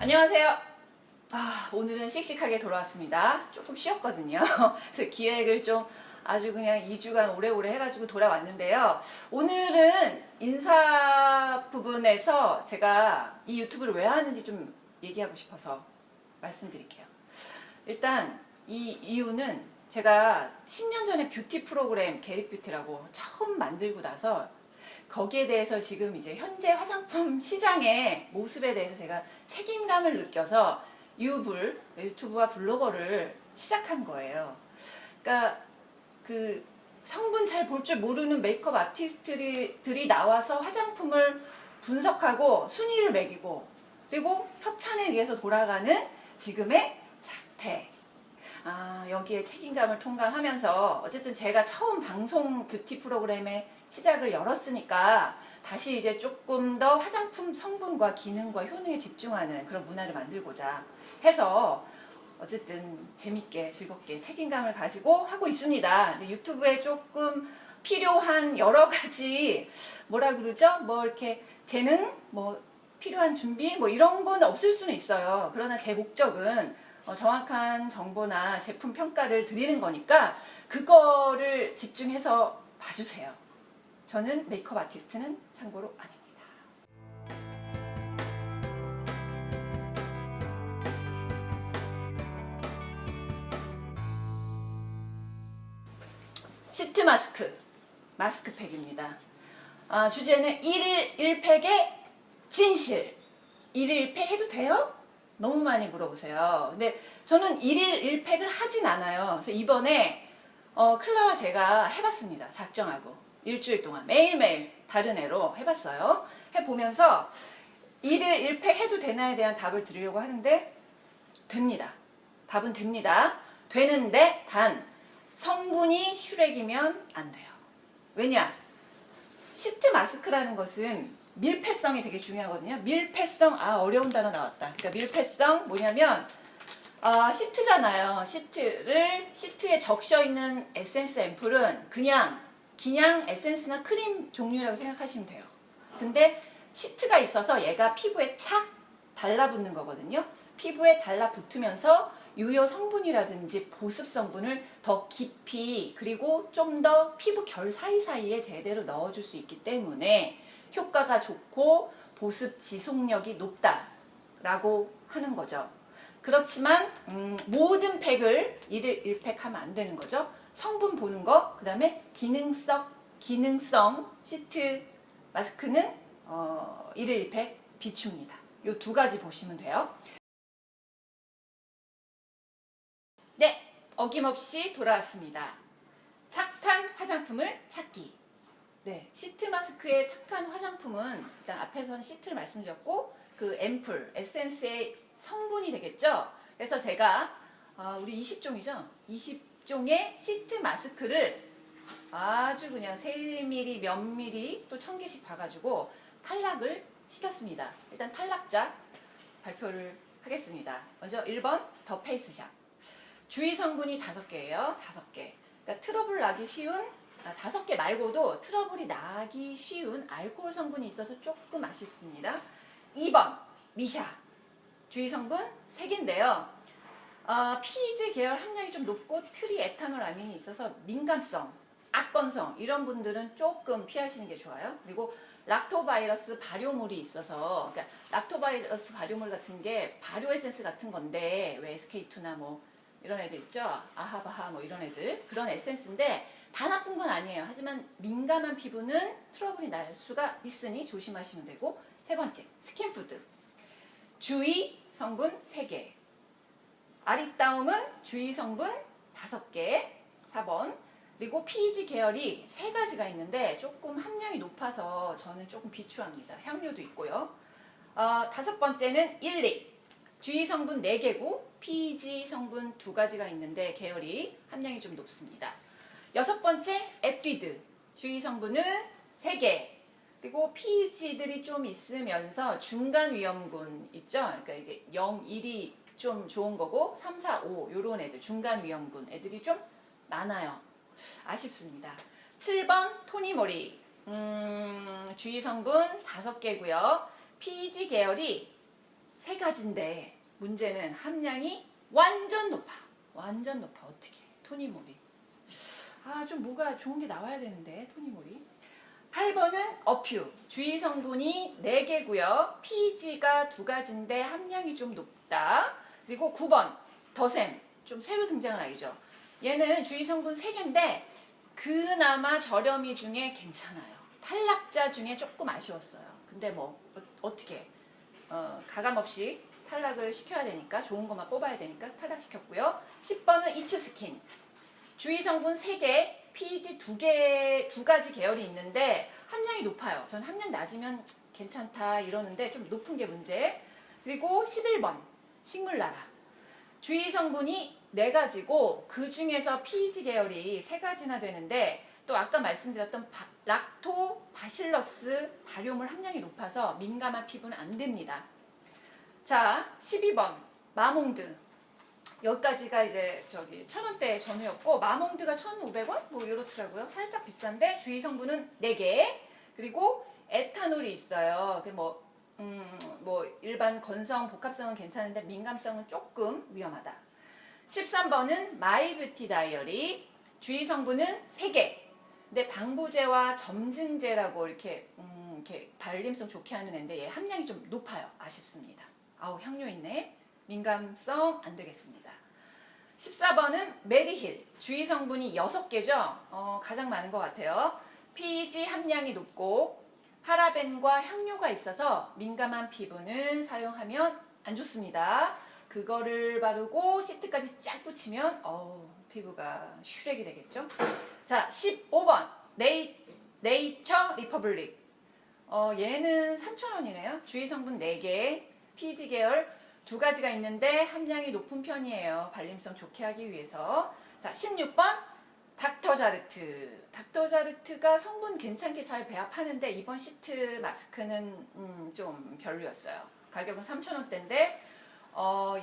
안녕하세요. 오늘은 씩씩하게 돌아왔습니다. 조금 쉬었거든요. 그래서 기획을 좀 아주 그냥 2주간 오래오래 해가지고 돌아왔는데요. 오늘은 인사 부분에서 제가 이 유튜브를 왜 하는지 좀 얘기하고 싶어서 말씀드릴게요. 일단 이 이유는 제가 10년 전에 뷰티 프로그램 게릿뷰티라고 처음 만들고 나서 거기에 대해서 지금 이제 현재 화장품 시장의 모습에 대해서 제가 책임감을 느껴서 유튜브와 블로거를 시작한 거예요. 그러니까 그 성분 잘 볼 줄 모르는 메이크업 아티스트들이 나와서 화장품을 분석하고 순위를 매기고 그리고 협찬에 의해서 돌아가는 지금의 사태. 여기에 책임감을 통감하면서 어쨌든 제가 처음 방송 뷰티 프로그램의 시작을 열었으니까 다시 이제 조금 더 화장품 성분과 기능과 효능에 집중하는 그런 문화를 만들고자 해서 어쨌든 재밌게 즐겁게 책임감을 가지고 하고 있습니다. 근데 유튜브에 조금 필요한 여러 가지 뭐라 그러죠? 뭐 이렇게 재능, 뭐 필요한 준비, 뭐 이런 건 없을 수는 있어요. 그러나 제 목적은 정확한 정보나 제품 평가를 드리는 거니까 그거를 집중해서 봐주세요. 저는 메이크업 아티스트는 참고로 아닙니다. 시트 마스크팩입니다. 주제는 1일 1팩의 진실. 1일 1팩 해도 돼요? 너무 많이 물어보세요. 근데 저는 1일 1팩을 하진 않아요. 그래서 이번에 클라와 제가 해봤습니다. 작정하고 일주일 동안 매일매일 다른 애로 해봤어요. 해보면서 1일 1팩 해도 되나에 대한 답을 드리려고 하는데 됩니다. 답은 됩니다. 되는데 단 성분이 슈렉이면 안 돼요. 왜냐? 시트 마스크라는 것은 밀폐성이 되게 중요하거든요. 밀폐성, 어려운 단어 나왔다. 그러니까 밀폐성 뭐냐면 시트잖아요. 시트에 적셔 있는 에센스 앰플은 그냥 에센스나 크림 종류라고 생각하시면 돼요. 근데 시트가 있어서 얘가 피부에 착 달라붙는 거거든요. 피부에 달라붙으면서 유효 성분이라든지 보습 성분을 더 깊이 그리고 좀 더 피부 결 사이사이에 제대로 넣어줄 수 있기 때문에 효과가 좋고 보습 지속력이 높다라고 하는 거죠. 그렇지만 모든 팩을 1일 1팩 하면 안 되는 거죠. 성분 보는 거, 그 다음에 기능성 시트 마스크는 1일 1팩 비춥니다. 이 두 가지 보시면 돼요. 네, 어김없이 돌아왔습니다. 착한 화장품을 찾기. 네, 시트 마스크의 착한 화장품은 일단 앞에서는 시트를 말씀드렸고 그 앰플, 에센스의 성분이 되겠죠. 그래서 제가 우리 20종이죠. 20종의 시트 마스크를 아주 그냥 3mm, 몇 mm 또 1000개씩 봐가지고 탈락을 시켰습니다. 일단 탈락자 발표를 하겠습니다. 먼저 1번 더 페이스샵. 주의 성분이 5개예요. 5개. 그러니까 트러블 나기 쉬운 5개 말고도 트러블이 나기 쉬운 알코올 성분이 있어서 조금 아쉽습니다. 2번 미샤. 주의 성분 3개인데요. 피지 계열 함량이 좀 높고 트리에탄올 아민이 있어서 민감성, 악건성 이런 분들은 조금 피하시는 게 좋아요. 그리고 락토바이러스 발효물이 있어서 그러니까 락토바이러스 발효물 같은 게 발효 에센스 같은 건데 왜 SK2나 뭐 이런 애들 있죠? 아하바하 뭐 이런 애들 그런 에센스인데 다 나쁜 건 아니에요. 하지만 민감한 피부는 트러블이 날 수가 있으니 조심하시면 되고 3번째 스킨푸드 주의 성분 3개 아리따움은 주의 성분 5개 4번 그리고 PG 계열이 3가지가 있는데 조금 함량이 높아서 저는 조금 비추합니다. 향료도 있고요. 5번째는 1리 주의 성분 4개고 PG 성분 2가지가 있는데 계열이 함량이 좀 높습니다. 6번째 에뛰드 주의 성분은 3개 그리고 PG들이 좀 있으면서 중간 위험군 있죠. 그러니까 이게 0, 1이 좀 좋은 거고 3, 4, 5 요런 애들 중간 위험군 애들이 좀 많아요. 아쉽습니다. 7번 토니모리 주의 성분 5개고요. PG 계열이 세 가지인데 문제는 함량이 완전 높아. 완전 높아. 어떻게? 토니모리. 좀 뭐가 좋은 게 나와야 되는데 토니모리. 8번은 어퓨. 주의 성분이 4개고요. PG가 2가지인데 함량이 좀 높다. 그리고 9번 더샘. 좀 새로 등장한 아이죠. 얘는 주의 성분 3개인데 그나마 저렴이 중에 괜찮아요. 탈락자 중에 조금 아쉬웠어요. 근데 뭐 어떻게 가감없이 탈락을 시켜야 되니까 좋은 것만 뽑아야 되니까 탈락시켰고요. 10번은 이츠스킨. 주의 성분 3개, PG 2가지 계열이 있는데 함량이 높아요. 전 함량 낮으면 괜찮다 이러는데 좀 높은 게 문제. 그리고 11번 식물나라. 주의 성분이 4가지고 그 중에서 PG 계열이 3가지나 되는데 또 아까 말씀드렸던 락토바실러스 발효물 함량이 높아서 민감한 피부는 안 됩니다. 자, 12번 마몽드. 여기까지가 이제 1,000원대 전후였고 마몽드가 1,500원? 뭐 이렇더라고요. 살짝 비싼데 주의 성분은 4개. 그리고 에탄올이 있어요. 뭐 일반 건성, 복합성은 괜찮은데 민감성은 조금 위험하다. 13번은 마이뷰티 다이어리. 주의 성분은 3개. 근데 방부제와 점증제라고 이렇게 발림성 좋게 하는 애인데 얘 함량이 좀 높아요. 아쉽습니다. 아우 향료 있네. 민감성 안 되겠습니다. 14번은 메디힐. 주의 성분이 6개죠. 가장 많은 것 같아요. PG 함량이 높고 파라벤과 향료가 있어서 민감한 피부는 사용하면 안 좋습니다. 그거를 바르고 시트까지 쫙 붙이면 피부가 슈렉이 되겠죠. 자, 15번 네이처 리퍼블릭. 얘는 3,000원이네요. 주의 성분 4개, PG 계열 2가지가 있는데 함량이 높은 편이에요. 발림성 좋게 하기 위해서. 자, 16번 닥터자르트. 닥터자르트가 성분 괜찮게 잘 배합하는데 이번 시트 마스크는 좀 별로였어요. 가격은 3,000원대인데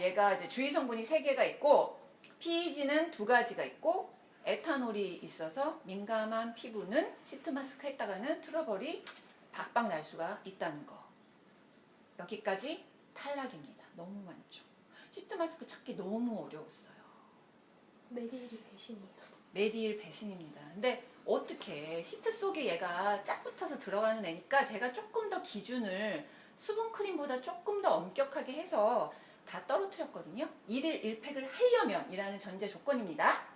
얘가 이제 주의 성분이 3개가 있고 PEG는 2가지가 있고 에탄올이 있어서 민감한 피부는 시트 마스크 했다가는 트러블이 박박 날 수가 있다는 거. 여기까지 탈락입니다. 너무 많죠. 시트 마스크 찾기 너무 어려웠어요. 메디힐이 배신이다. 메디힐 배신입니다. 근데 어떻게 시트 속에 얘가 짝 붙어서 들어가는 애니까 제가 조금 더 기준을 수분크림보다 조금 더 엄격하게 해서 다 떨어뜨렸거든요. 1일 1팩을 하려면 이라는 전제 조건입니다.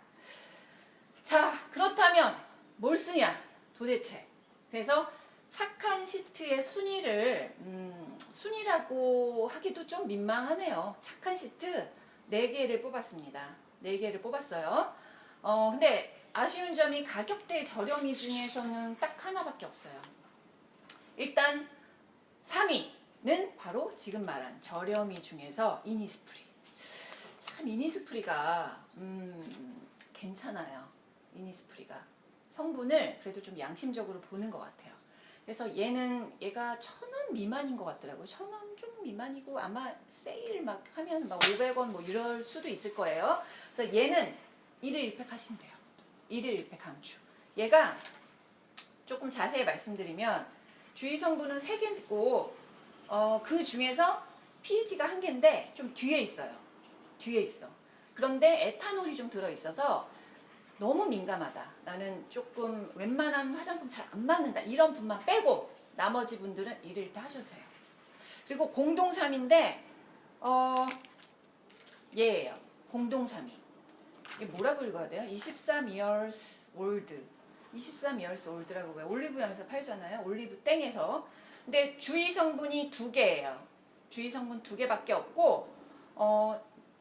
자, 그렇다면 뭘 쓰냐 도대체. 그래서 착한 시트의 순위를 순위라고 하기도 좀 민망하네요. 착한 시트 4개를 뽑았습니다. 4개를 뽑았어요. 근데 아쉬운 점이 가격대 저렴이 중에서는 딱 하나밖에 없어요. 일단 3위는 바로 지금 말한 저렴이 중에서 이니스프리. 참 이니스프리가 괜찮아요. 이니스프리가 성분을 그래도 좀 양심적으로 보는 것 같아요. 그래서 얘가 1,000원 미만인 것 같더라고요. 1,000원 좀 미만이고 아마 세일 막 하면 막 500원 뭐 이럴 수도 있을 거예요. 그래서 얘는 1일 1팩 하시면 돼요. 1일 1팩 강추. 얘가 조금 자세히 말씀드리면 주의 성분은 3개고 그 중에서 PEG가 1개인데 좀 뒤에 있어요. 뒤에 있어. 그런데 에탄올이 좀 들어있어서 너무 민감하다. 나는 조금 웬만한 화장품 잘 안 맞는다. 이런 분만 빼고 나머지 분들은 1일 1팩 하셔도 돼요. 그리고 공동 3위인데 얘예요. 공동 3위. 이게 뭐라고 읽어야 돼요? 23 years old. 23 years old라고 왜 올리브영에서 팔잖아요. 올리브 땡에서. 근데 주의 성분이 2개예요. 주의 성분 2개밖에 없고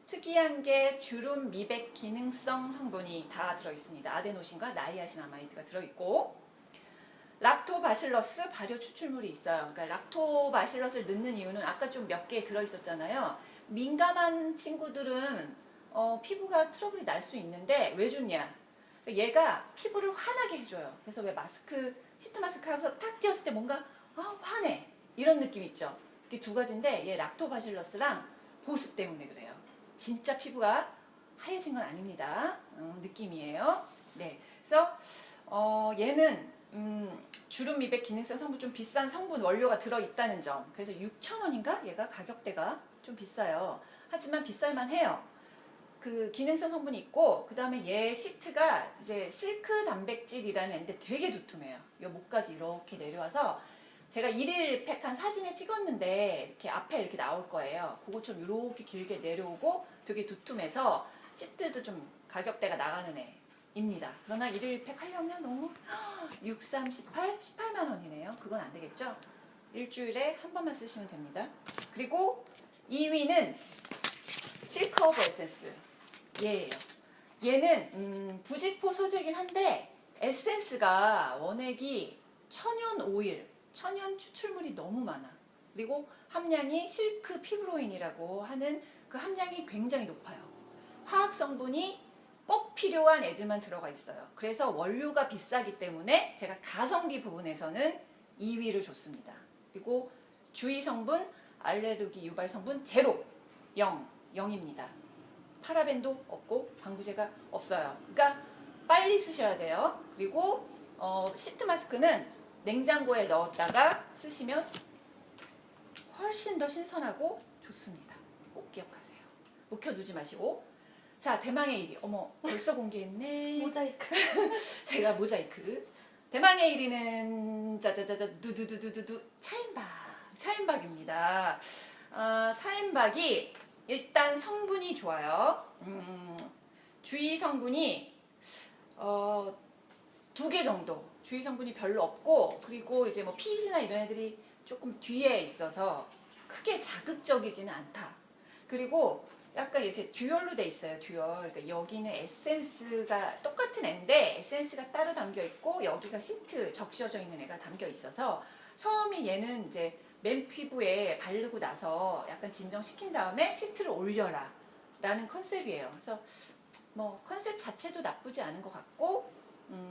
특이한 게 주름 미백 기능성 성분이 다 들어있습니다. 아데노신과 나이아신아마이드가 들어있고 락토바실러스 발효 추출물이 있어요. 그러니까 락토바실러스를 넣는 이유는 아까 좀 몇 개 들어있었잖아요. 민감한 친구들은 피부가 트러블이 날 수 있는데 왜 좋냐? 얘가 피부를 환하게 해줘요. 그래서 왜 시트 마스크 하면서 탁 띄었을 때 뭔가 환해 이런 느낌 있죠. 이게 2가지인데 얘 락토바실러스랑 보습 때문에 그래요. 진짜 피부가 하얘진 건 아닙니다. 느낌이에요. 네, 그래서 얘는 주름 미백 기능성 성분 좀 비싼 성분 원료가 들어있다는 점. 그래서 6,000원인가? 얘가 가격대가 좀 비싸요. 하지만 비쌀만 해요. 그 기능성 성분이 있고, 그 다음에 얘 시트가 이제 실크 단백질이라는 애인데 되게 두툼해요. 요 목까지 이렇게 내려와서 제가 1일 팩한 사진에 찍었는데 이렇게 앞에 이렇게 나올 거예요. 그것처럼 이렇게 길게 내려오고 되게 두툼해서 시트도 좀 가격대가 나가는 애입니다. 그러나 1일 팩 하려면 너무 6, 3, 18? 18만 원이네요. 그건 안 되겠죠? 일주일에 한 번만 쓰시면 됩니다. 그리고 2위는 실크 오브 에센스. 얘예요. 얘는 부직포 소재긴 한데 에센스가 원액이 천연 오일, 천연 추출물이 너무 많아. 그리고 함량이 실크 피브로인이라고 하는 그 함량이 굉장히 높아요. 화학 성분이 꼭 필요한 애들만 들어가 있어요. 그래서 원료가 비싸기 때문에 제가 가성비 부분에서는 2위를 줬습니다. 그리고 주의 성분, 알레르기 유발 성분 제로, 0입니다. 파라벤도 없고 방부제가 없어요. 그러니까 빨리 쓰셔야 돼요. 그리고 시트 마스크는 냉장고에 넣었다가 쓰시면 훨씬 더 신선하고 좋습니다. 꼭 기억하세요. 묵혀두지 마시고. 자, 대망의 1위. 어머, 벌써 공개했네. 모자이크. 제가 모자이크. 대망의 1위는 짜자자자 두두두두두두 차인박입니다. 차인박이 일단 성분이 좋아요. 주의 성분이 2개 정도. 주의 성분이 별로 없고, 그리고 이제 뭐 피지나 이런 애들이 조금 뒤에 있어서 크게 자극적이지는 않다. 그리고 약간 이렇게 듀얼로 돼 있어요. 듀얼. 그러니까 여기는 에센스가 똑같은 애인데 에센스가 따로 담겨 있고 여기가 시트 적셔져 있는 애가 담겨 있어서 처음에 얘는 이제 맨 피부에 바르고 나서 약간 진정시킨 다음에 시트를 올려라 라는 컨셉이에요. 그래서 뭐 컨셉 자체도 나쁘지 않은 것 같고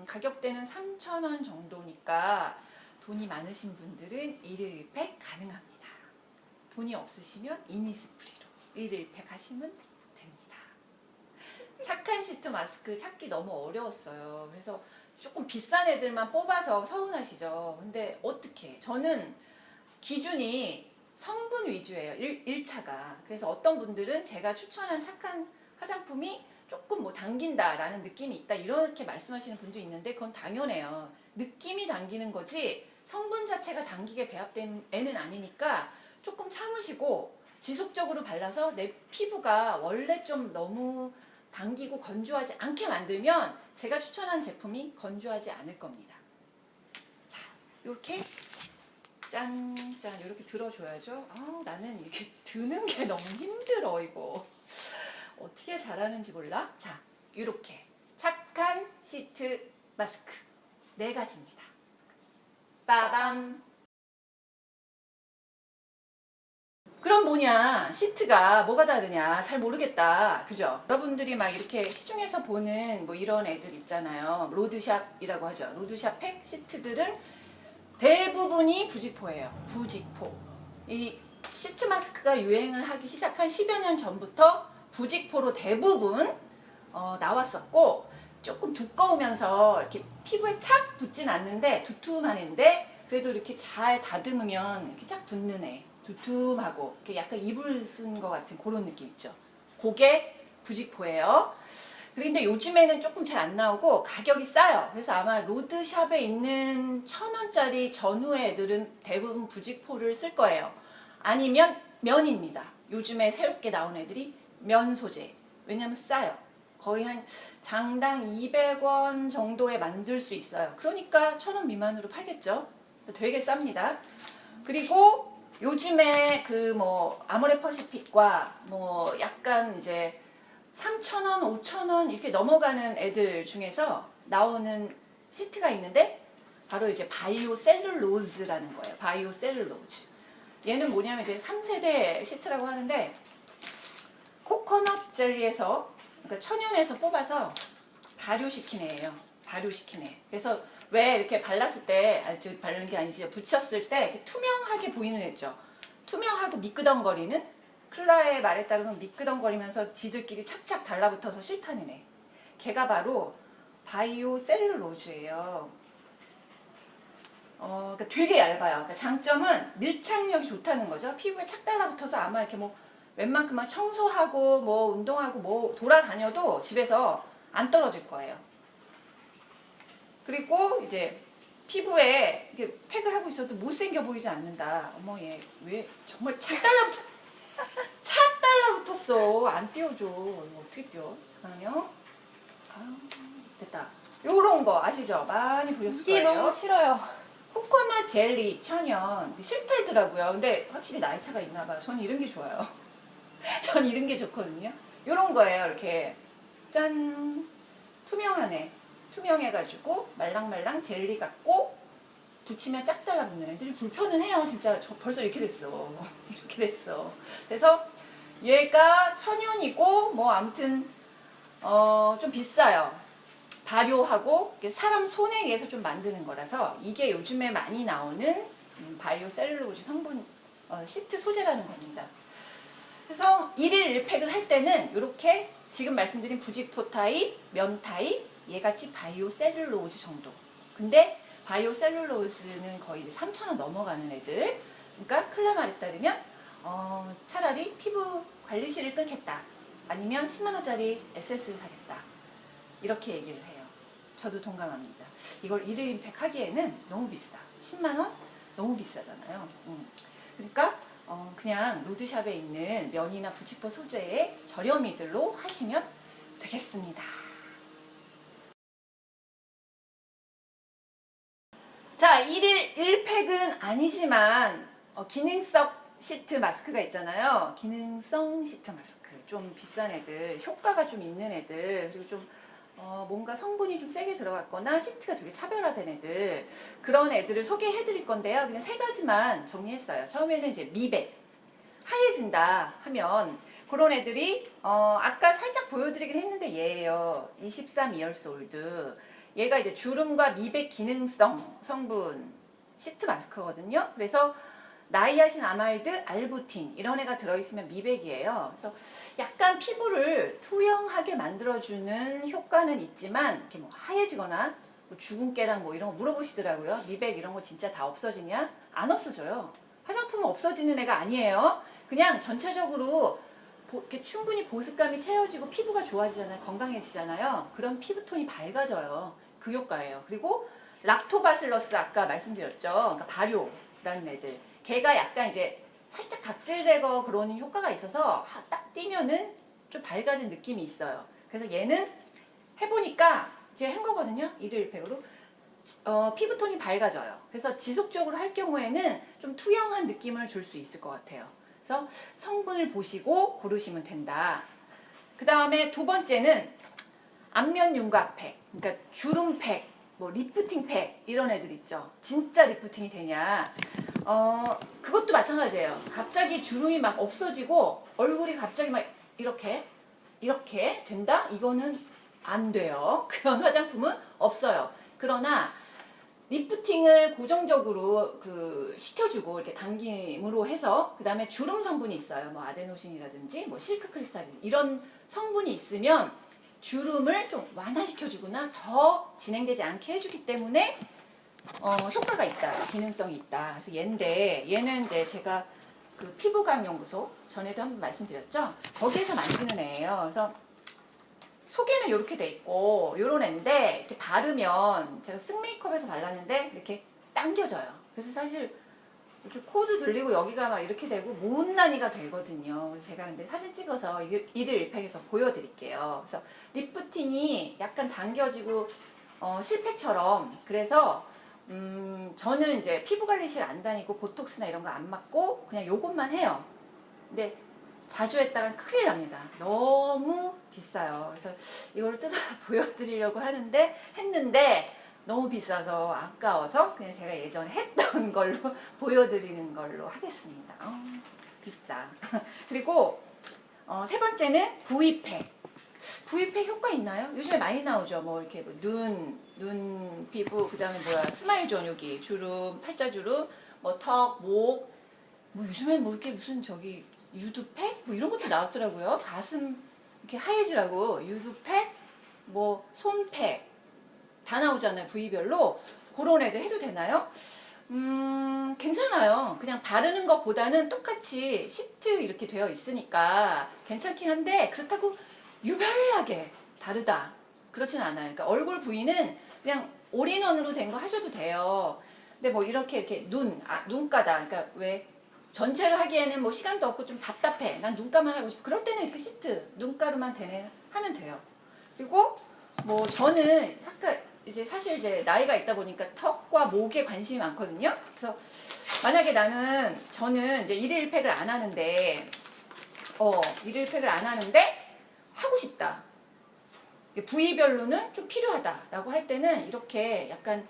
가격대는 3,000원 정도니까 돈이 많으신 분들은 1일 1팩 가능합니다. 돈이 없으시면 이니스프리로 1일 1팩 하시면 됩니다. 착한 시트 마스크 찾기 너무 어려웠어요. 그래서 조금 비싼 애들만 뽑아서 서운하시죠. 근데 어떻게? 저는 기준이 성분 위주예요. 1차가. 그래서 어떤 분들은 제가 추천한 착한 화장품이 조금 뭐 당긴다라는 느낌이 있다 이렇게 말씀하시는 분도 있는데 그건 당연해요. 느낌이 당기는 거지 성분 자체가 당기게 배합된 애는 아니니까 조금 참으시고 지속적으로 발라서 내 피부가 원래 좀 너무 당기고 건조하지 않게 만들면 제가 추천한 제품이 건조하지 않을 겁니다. 자, 이렇게 짠짠 이렇게 들어줘야죠. 나는 이렇게 드는 게 너무 힘들어 이거. 어떻게 잘하는지 몰라? 자, 이렇게 착한 시트 마스크 4가지입니다. 빠밤. 그럼 뭐냐? 시트가 뭐가 다르냐? 잘 모르겠다. 그죠? 여러분들이 막 이렇게 시중에서 보는 뭐 이런 애들 있잖아요. 로드샵이라고 하죠. 로드샵 팩 시트들은 대부분이 부직포예요. 부직포. 이 시트 마스크가 유행을 하기 시작한 10여 년 전부터 부직포로 대부분 나왔었고 조금 두꺼우면서 이렇게 피부에 착 붙진 않는데 두툼한 애인데 그래도 이렇게 잘 다듬으면 이렇게 쫙 붙는 애. 두툼하고 이렇게 약간 이불 쓴 것 같은 그런 느낌 있죠. 그게 부직포예요. 그런데 요즘에는 조금 잘 안 나오고 가격이 싸요. 그래서 아마 로드샵에 있는 1,000원짜리 전후의 애들은 대부분 부직포를 쓸 거예요. 아니면 면입니다. 요즘에 새롭게 나온 애들이 면 소재. 왜냐면 싸요. 거의 한 장당 200원 정도에 만들 수 있어요. 그러니까 1,000원 미만으로 팔겠죠. 되게 쌉니다. 그리고 요즘에 그 뭐 아모레 퍼시픽과 뭐 약간 이제 3,000원, 5,000원 이렇게 넘어가는 애들 중에서 나오는 시트가 있는데 바로 이제 바이오 셀룰로즈라는 거예요. 바이오 셀룰로즈. 얘는 뭐냐면 이제 3세대 시트라고 하는데 코코넛 젤리에서 그러니까 천연에서 뽑아서 발효시킨 애예요. 발효시킨 애. 그래서 왜 이렇게 발랐을 때, 바르는 게 아니지, 붙였을 때 이렇게 투명하게 보이는 애죠. 투명하고 미끄덩거리는, 클라의 말에 따르면 미끄덩거리면서 지들끼리 착착 달라붙어서 싫다는 애. 걔가 바로 바이오 셀룰로즈예요. 그러니까 되게 얇아요. 그러니까 장점은 밀착력이 좋다는 거죠. 피부에 착 달라붙어서 아마 이렇게 뭐 웬만큼 막 청소하고 뭐 운동하고 뭐 돌아다녀도 집에서 안 떨어질 거예요. 그리고 이제 피부에 이렇게 팩을 하고 있어도 못생겨 보이지 않는다. 어머 얘 왜 정말 착 달라붙었어. 안 띄워줘. 이거 어떻게 띄워? 잠깐만요. 아, 됐다. 요런 거 아시죠? 많이 보셨을 이게 거예요. 너무 싫어요. 코코넛 젤리 천연 싫다더라고요. 근데 확실히 나이 차가 있나 봐요. 저는 이런 게 좋아요. 전 이런 게 좋거든요. 이런 거예요. 이렇게 짠 투명하네. 투명해가지고 말랑말랑 젤리 같고 붙이면 짝 달라붙는 애들이 불편은 해요. 진짜 저 벌써 이렇게 됐어. 이렇게 됐어. 그래서 얘가 천연이고 뭐 아무튼 좀 비싸요. 발효하고 사람 손에 의해서 좀 만드는 거라서 이게 요즘에 많이 나오는 바이오 셀룰로즈 성분 시트 소재라는 겁니다. 그래서 1일 1팩을 할 때는 이렇게 지금 말씀드린 부직포 타입, 면 타입, 얘같이 바이오 셀룰로즈 정도. 근데 바이오 셀룰로즈는 거의 이제 3,000원 넘어가는 애들. 그러니까 클라말에 따르면 차라리 피부 관리실을 끊겠다. 아니면 10만 원짜리 에센스를 사겠다. 이렇게 얘기를 해요. 저도 동감합니다. 이걸 1일 1팩 하기에는 너무 비싸. 10만 원? 너무 비싸잖아요. 그러니까 그냥 로드샵에 있는 면이나 부직포 소재의 저렴이들로 하시면 되겠습니다. 자, 1일 1팩은 아니지만 기능성 시트 마스크가 있잖아요. 기능성 시트 마스크. 좀 비싼 애들, 효과가 좀 있는 애들, 그리고 좀 뭔가 성분이 좀 세게 들어갔거나 시트가 되게 차별화된 애들, 그런 애들을 소개해 드릴 건데요. 그냥 3가지만 정리했어요. 처음에는 이제 미백, 하얘진다 하면 그런 애들이 아까 살짝 보여드리긴 했는데 얘예요. 23이얼스 올드. 얘가 이제 주름과 미백 기능성 성분 시트 마스크거든요. 그래서 나이아신 아마이드, 알부틴 이런 애가 들어있으면 미백이에요. 그래서 약간 피부를 투영하게 만들어주는 효과는 있지만 이렇게 뭐 하얘지거나 뭐 주근깨랑 뭐 이런 거 물어보시더라고요. 미백 이런 거 진짜 다 없어지냐? 안 없어져요. 화장품은 없어지는 애가 아니에요. 그냥 전체적으로 이렇게 충분히 보습감이 채워지고 피부가 좋아지잖아요. 건강해지잖아요. 그럼 피부톤이 밝아져요. 그 효과예요. 그리고 락토바실러스 아까 말씀드렸죠. 그러니까 발효라는 애들. 걔가 약간 이제 살짝 각질 제거 그런 효과가 있어서 딱 띄면은 좀 밝아진 느낌이 있어요. 그래서 얘는 해보니까 제가 한 거거든요. 1일 1팩으로. 피부톤이 밝아져요. 그래서 지속적으로 할 경우에는 좀 투영한 느낌을 줄 수 있을 것 같아요. 그래서 성분을 보시고 고르시면 된다. 그 다음에 두 번째는 안면 윤곽팩, 그러니까 주름팩, 뭐 리프팅 팩 이런 애들 있죠. 진짜 리프팅이 되냐? 그것도 마찬가지예요. 갑자기 주름이 막 없어지고 얼굴이 갑자기 막 이렇게 된다? 이거는 안 돼요. 그런 화장품은 없어요. 그러나 리프팅을 고정적으로 시켜주고 이렇게 당김으로 해서 그 다음에 주름 성분이 있어요. 뭐 아데노신이라든지 뭐 실크 크리스탈 이런 성분이 있으면 주름을 좀 완화시켜주거나 더 진행되지 않게 해주기 때문에 효과가 있다, 기능성이 있다. 그래서 얘는 이제 제가 그 피부과학연구소 전에도 한번 말씀드렸죠. 거기에서 만드는 애예요. 그래서 속에는 이렇게 돼 있고 요런 애인데 이렇게 바르면 제가 쓱 메이크업에서 발랐는데 이렇게 당겨져요. 그래서 사실 이렇게 코도 들리고 여기가 막 이렇게 되고 못난이가 되거든요. 그래서 제가 근데 사진 찍어서 1일 1팩에서 보여드릴게요. 그래서 리프팅이 약간 당겨지고 실팩처럼. 그래서 저는 이제 피부관리실 안 다니고 보톡스나 이런 거 안 맞고 그냥 요것만 해요. 근데 자주 했다간 큰일 납니다. 너무 비싸요. 그래서 이걸 뜯어 보여드리려고 했는데 너무 비싸서 아까워서 그냥 제가 예전에 했던 걸로 보여드리는 걸로 하겠습니다. 비싸. 그리고 세 번째는 V팩. V팩 효과 있나요? 요즘에 많이 나오죠. 뭐 이렇게 뭐 눈 피부, 그 다음에 스마일존 여기 주름, 팔자주름, 뭐 턱, 목, 뭐 요즘에 뭐 이렇게 무슨 유두팩? 뭐 이런 것도 나왔더라고요. 가슴 이렇게 하얘지라고 유두팩, 뭐 손팩 다 나오잖아요. 부위별로. 그런 애들 해도 되나요? 괜찮아요. 그냥 바르는 것보다는 똑같이 시트 이렇게 되어 있으니까 괜찮긴 한데 그렇다고 유별나게 다르다. 그렇진 않아요. 그러니까 얼굴 부위는 그냥 올인원으로 된 거 하셔도 돼요. 근데 뭐 이렇게 눈가다. 그러니까 왜 전체를 하기에는 뭐 시간도 없고 좀 답답해. 난 눈가만 하고 싶어. 그럴 때는 이렇게 시트 눈가로만 하면 돼요. 그리고 뭐 저는 이제 사실 이제 나이가 있다 보니까 턱과 목에 관심이 많거든요. 그래서 만약에 저는 이제 일일 팩을 안 하는데 일일 팩을 안 하는데 하고 싶다. 부위별로는 좀 필요하다라고 할 때는 이렇게 약간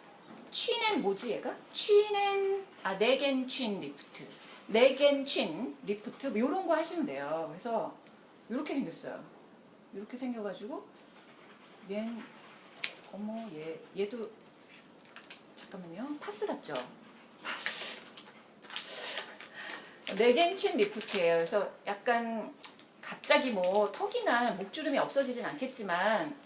뭐지 얘가? 네겐 리프트 뭐 이런 거 하시면 돼요. 그래서 이렇게 생겼어요. 이렇게 생겨가지고 얘도 잠깐만요. 파스 같죠? 파스. 네겐친 리프트예요. 그래서 약간 갑자기 뭐 턱이나 목주름이 없어지진 않겠지만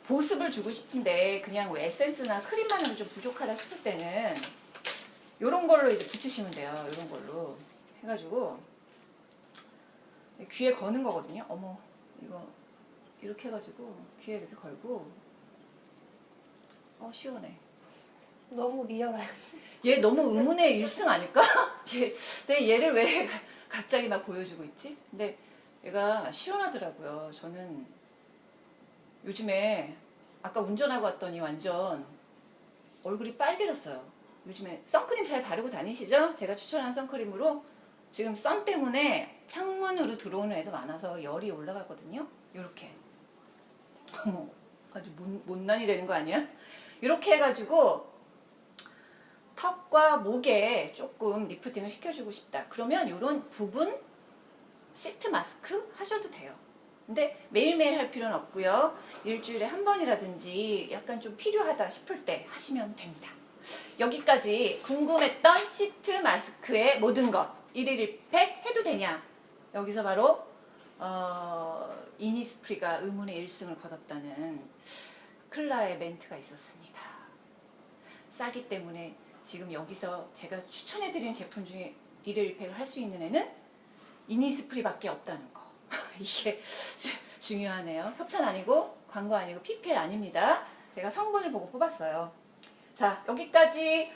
보습을 주고 싶은데 그냥 뭐 에센스나 크림만으로 좀 부족하다 싶을 때는 이런 걸로 이제 붙이시면 돼요. 이런 걸로 해가지고 귀에 거는 거거든요. 어머 이거 이렇게 해가지고 귀에 이렇게 걸고 시원해. 너무 리얼해. 얘 너무 의문의 일승 아닐까? 얘를 왜 갑자기 막 보여주고 있지? 근데 얘가 시원하더라고요. 저는 요즘에 아까 운전하고 왔더니 완전 얼굴이 빨개졌어요. 요즘에 선크림 잘 바르고 다니시죠? 제가 추천한 선크림으로 지금 선 때문에 창문으로 들어오는 애도 많아서 열이 올라가거든요. 요렇게 아주 못난이 되는 거 아니야? 이렇게 해가지고 턱과 목에 조금 리프팅을 시켜주고 싶다. 그러면 이런 부분 시트 마스크 하셔도 돼요. 근데 매일매일 할 필요는 없고요. 일주일에 한 번이라든지 약간 좀 필요하다 싶을 때 하시면 됩니다. 여기까지 궁금했던 시트 마스크의 모든 것 일일 1팩 해도 되냐? 여기서 바로 이니스프리가 의문의 1승을 거뒀다는 클라의 멘트가 있었습니다. 싸기 때문에 지금 여기서 제가 추천해드리는 제품 중에 일일 1팩을 할 수 있는 애는 이니스프리밖에 없다는 거. 이게 중요하네요. 협찬 아니고 광고 아니고 PPL 아닙니다. 제가 성분을 보고 뽑았어요. 자, 여기까지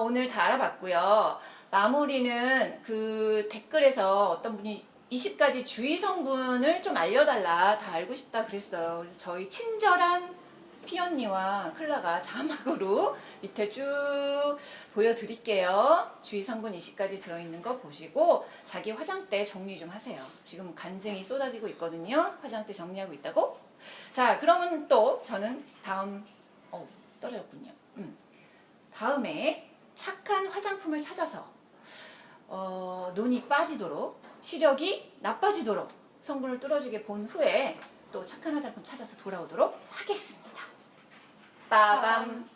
오늘 다 알아봤고요. 마무리는 그 댓글에서 어떤 분이 20가지 주의 성분을 좀 알려달라, 다 알고 싶다 그랬어요. 그래서 저희 친절한 피언니와 클라가 자막으로 밑에 쭉 보여드릴게요. 주의 성분 20가지 들어있는 거 보시고 자기 화장대 정리 좀 하세요. 지금 간증이 쏟아지고 있거든요. 화장대 정리하고 있다고. 자, 그러면 또 저는 떨어졌군요. 다음에 착한 화장품을 찾아서 눈이 빠지도록, 시력이 나빠지도록 성분을 뚫어지게 본 후에 또 착한 화장품 찾아서 돌아오도록 하겠습니다. 빠밤.